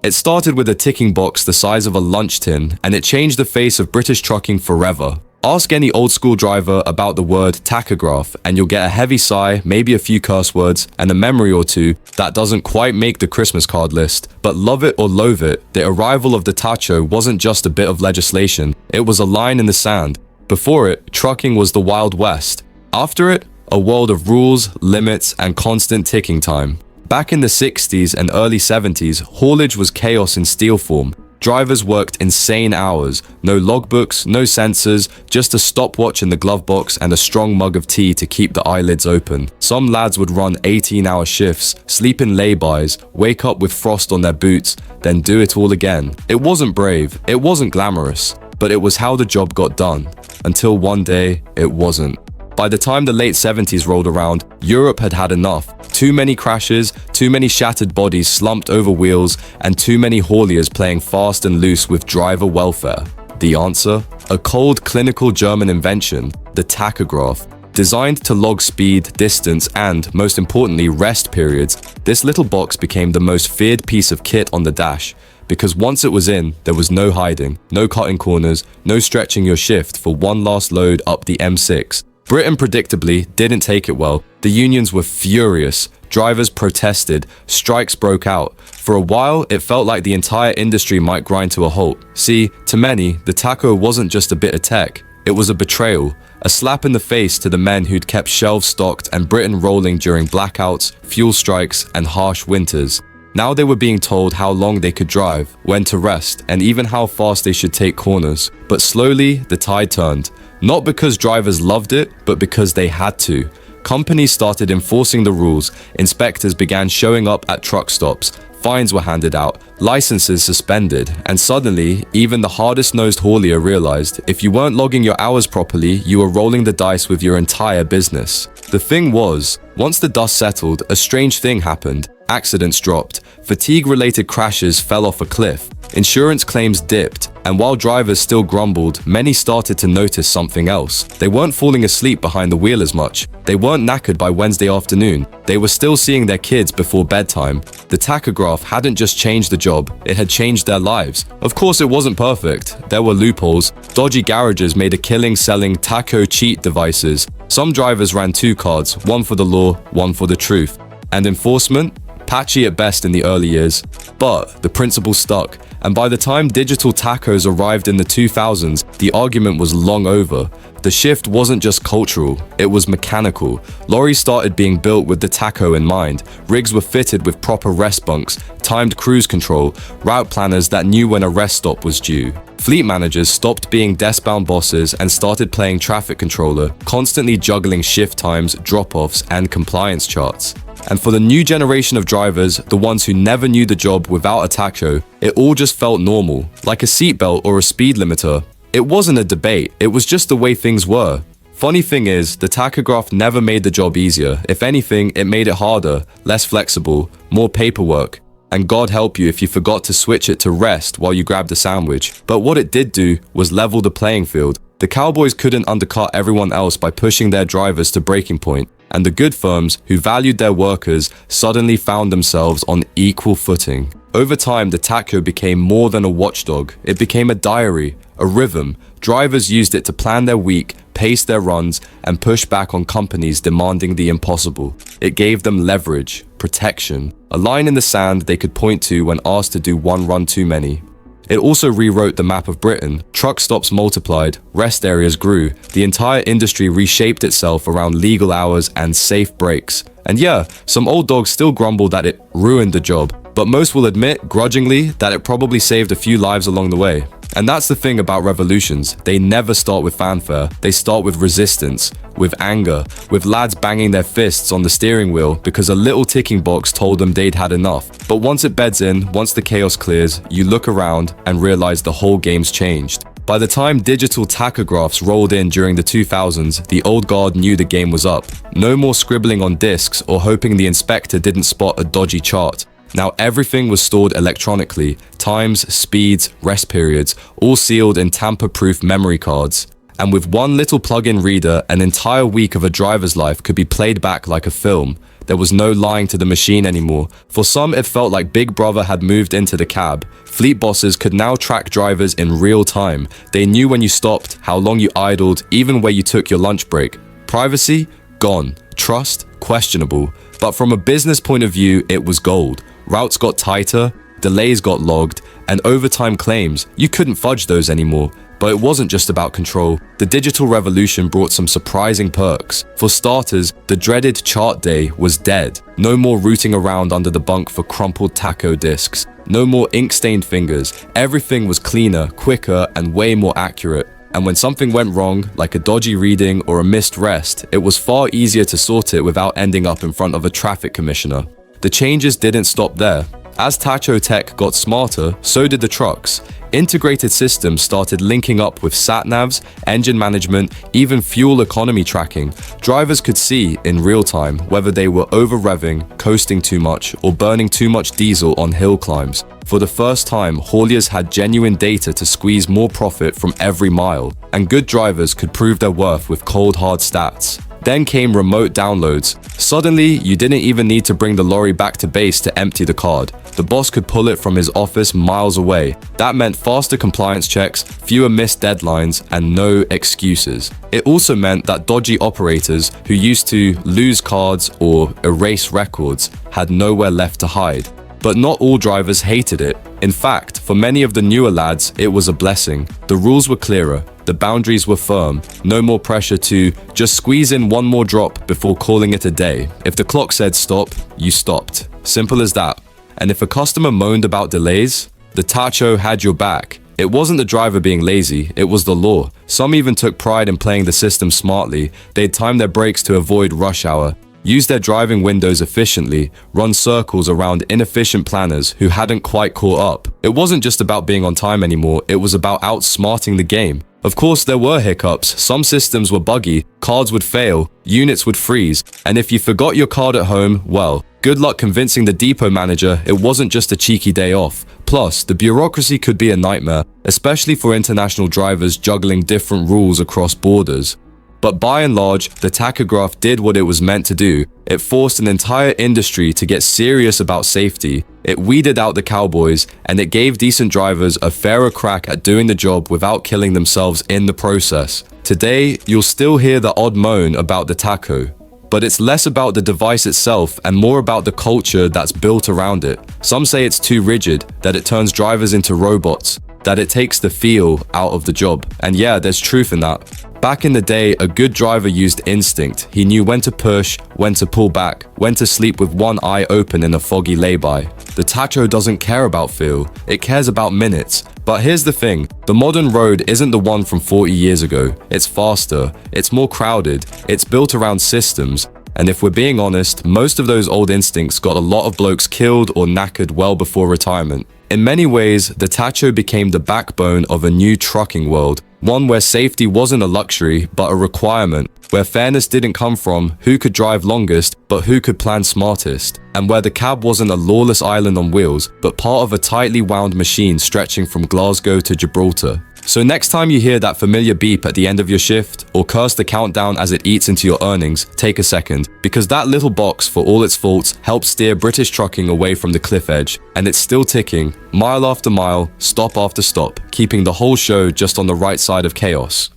It started with a ticking box the size of a lunch tin, and it changed the face of British trucking forever. Ask any old school driver about the word tachograph and you'll get a heavy sigh, maybe a few curse words, and a memory or two that doesn't quite make the Christmas card list. But love it or loathe it, the arrival of the tacho wasn't just a bit of legislation, it was a line in the sand. Before it, trucking was the Wild West. After it, a world of rules, limits, and constant ticking time. Back in the 60s and early 70s, haulage was chaos in steel form. Drivers worked insane hours, no logbooks, no sensors, just a stopwatch in the glove box and a strong mug of tea to keep the eyelids open. Some lads would run 18-hour shifts, sleep in lay-bys, wake up with frost on their boots, then do it all again. It wasn't brave, it wasn't glamorous, but it was how the job got done. Until one day, it wasn't. By the time the late 70s rolled around, Europe had had enough. Too many crashes, too many shattered bodies slumped over wheels, and too many hauliers playing fast and loose with driver welfare. The answer? A cold, clinical German invention, the tachograph. Designed to log speed, distance, and, most importantly, rest periods, this little box became the most feared piece of kit on the dash. Because once it was in, there was no hiding, no cutting corners, no stretching your shift for one last load up the M6. Britain predictably didn't take it well. The unions were furious. Drivers protested. Strikes broke out. For a while, it felt like the entire industry might grind to a halt. See, to many, the tacho wasn't just a bit of tech. It was a betrayal, a slap in the face to the men who'd kept shelves stocked and Britain rolling during blackouts, fuel strikes, and harsh winters. Now they were being told how long they could drive, when to rest, and even how fast they should take corners. But slowly, the tide turned. Not because drivers loved it, but because they had to. Companies started enforcing the rules, inspectors began showing up at truck stops, fines were handed out, licenses suspended, and suddenly, even the hardest-nosed haulier realized if you weren't logging your hours properly, you were rolling the dice with your entire business. The thing was, once the dust settled, a strange thing happened. Accidents dropped, fatigue-related crashes fell off a cliff, insurance claims dipped, and while drivers still grumbled, many started to notice something else. They weren't falling asleep behind the wheel as much. They weren't knackered by Wednesday afternoon. They were still seeing their kids before bedtime. The tachograph hadn't just changed the job, it had changed their lives. Of course it wasn't perfect. There were loopholes. Dodgy garages made a killing selling tacho cheat devices. Some drivers ran two cards, one for the law, one for the truth. And enforcement? Patchy at best in the early years. But the principle stuck. And by the time digital tachos arrived in the 2000s, the argument was long over. The shift wasn't just cultural, it was mechanical. Lorries started being built with the tacho in mind. Rigs were fitted with proper rest bunks, timed cruise control, route planners that knew when a rest stop was due. Fleet managers stopped being desk-bound bosses and started playing traffic controller, constantly juggling shift times, drop-offs, and compliance charts. And for the new generation of drivers, the ones who never knew the job without a tacho, it all just felt normal, like a seatbelt or a speed limiter. It wasn't a debate, it was just the way things were. Funny thing is, the tachograph never made the job easier. If anything, it made it harder, less flexible, more paperwork. And God help you if you forgot to switch it to rest while you grabbed a sandwich. But what it did do was level the playing field. The cowboys couldn't undercut everyone else by pushing their drivers to breaking point. And the good firms, who valued their workers, suddenly found themselves on equal footing. Over time, the tacho became more than a watchdog. It became a diary, a rhythm. Drivers used it to plan their week, pace their runs, and push back on companies demanding the impossible. It gave them leverage, protection, a line in the sand they could point to when asked to do one run too many. It also rewrote the map of Britain. Truck stops multiplied, rest areas grew, the entire industry reshaped itself around legal hours and safe breaks. And yeah, some old dogs still grumble that it ruined the job, but most will admit, grudgingly, that it probably saved a few lives along the way. And that's the thing about revolutions. They never start with fanfare. They start with resistance, with anger, with lads banging their fists on the steering wheel because a little ticking box told them they'd had enough. But once it beds in, once the chaos clears, you look around and realize the whole game's changed. By the time digital tachographs rolled in during the 2000s, the old guard knew the game was up. No more scribbling on discs or hoping the inspector didn't spot a dodgy chart. Now everything was stored electronically, times, speeds, rest periods, all sealed in tamper-proof memory cards. And with one little plug-in reader, an entire week of a driver's life could be played back like a film. There was no lying to the machine anymore. For some, it felt like Big Brother had moved into the cab. Fleet bosses could now track drivers in real time. They knew when you stopped, how long you idled, even where you took your lunch break. Privacy? Gone. Trust? Questionable. But from a business point of view, it was gold. Routes got tighter, delays got logged, and overtime claims, you couldn't fudge those anymore. But it wasn't just about control. The digital revolution brought some surprising perks. For starters, the dreaded chart day was dead. No more rooting around under the bunk for crumpled tacho discs. No more ink-stained fingers. Everything was cleaner, quicker, and way more accurate. And when something went wrong, like a dodgy reading or a missed rest, it was far easier to sort it without ending up in front of a traffic commissioner. The changes didn't stop there. As tacho tech got smarter, so did the trucks. Integrated systems started linking up with sat-navs, engine management, even fuel economy tracking. Drivers could see, in real time, whether they were over-revving, coasting too much, or burning too much diesel on hill climbs. For the first time, hauliers had genuine data to squeeze more profit from every mile, and good drivers could prove their worth with cold hard stats. Then came remote downloads. Suddenly, you didn't even need to bring the lorry back to base to empty the card. The boss could pull it from his office miles away. That meant faster compliance checks, fewer missed deadlines, and no excuses. It also meant that dodgy operators who used to lose cards or erase records had nowhere left to hide. But not all drivers hated it. In fact, for many of the newer lads, it was a blessing. The rules were clearer. The boundaries were firm. No more pressure to just squeeze in one more drop before calling it a day. If the clock said stop, you stopped. Simple as that. And if a customer moaned about delays, the tacho had your back. It wasn't the driver being lazy, it was the law. Some even took pride in playing the system smartly. They'd time their brakes to avoid rush hour, use their driving windows efficiently, run circles around inefficient planners who hadn't quite caught up. It wasn't just about being on time anymore, it was about outsmarting the game. Of course, there were hiccups. Some systems were buggy, cards would fail, units would freeze, and if you forgot your card at home, well, good luck convincing the depot manager it wasn't just a cheeky day off. Plus, the bureaucracy could be a nightmare, especially for international drivers juggling different rules across borders. But by and large, the tachograph did what it was meant to do. It forced an entire industry to get serious about safety. It weeded out the cowboys, and it gave decent drivers a fairer crack at doing the job without killing themselves in the process. Today, you'll still hear the odd moan about the tacho, but it's less about the device itself and more about the culture that's built around it. Some say it's too rigid, that it turns drivers into robots, that it takes the feel out of the job. And yeah, there's truth in that. Back in the day, a good driver used instinct. He knew when to push, when to pull back, when to sleep with one eye open in a foggy lay-by. The tacho doesn't care about feel, it cares about minutes. But here's the thing, the modern road isn't the one from 40 years ago. It's faster, it's more crowded, it's built around systems. And if we're being honest, most of those old instincts got a lot of blokes killed or knackered well before retirement. In many ways, the tacho became the backbone of a new trucking world, one where safety wasn't a luxury, but a requirement, where fairness didn't come from who could drive longest, but who could plan smartest, and where the cab wasn't a lawless island on wheels, but part of a tightly wound machine stretching from Glasgow to Gibraltar. So next time you hear that familiar beep at the end of your shift, or curse the countdown as it eats into your earnings, take a second, because that little box, for all its faults, helped steer British trucking away from the cliff edge, and it's still ticking, mile after mile, stop after stop, keeping the whole show just on the right side of chaos.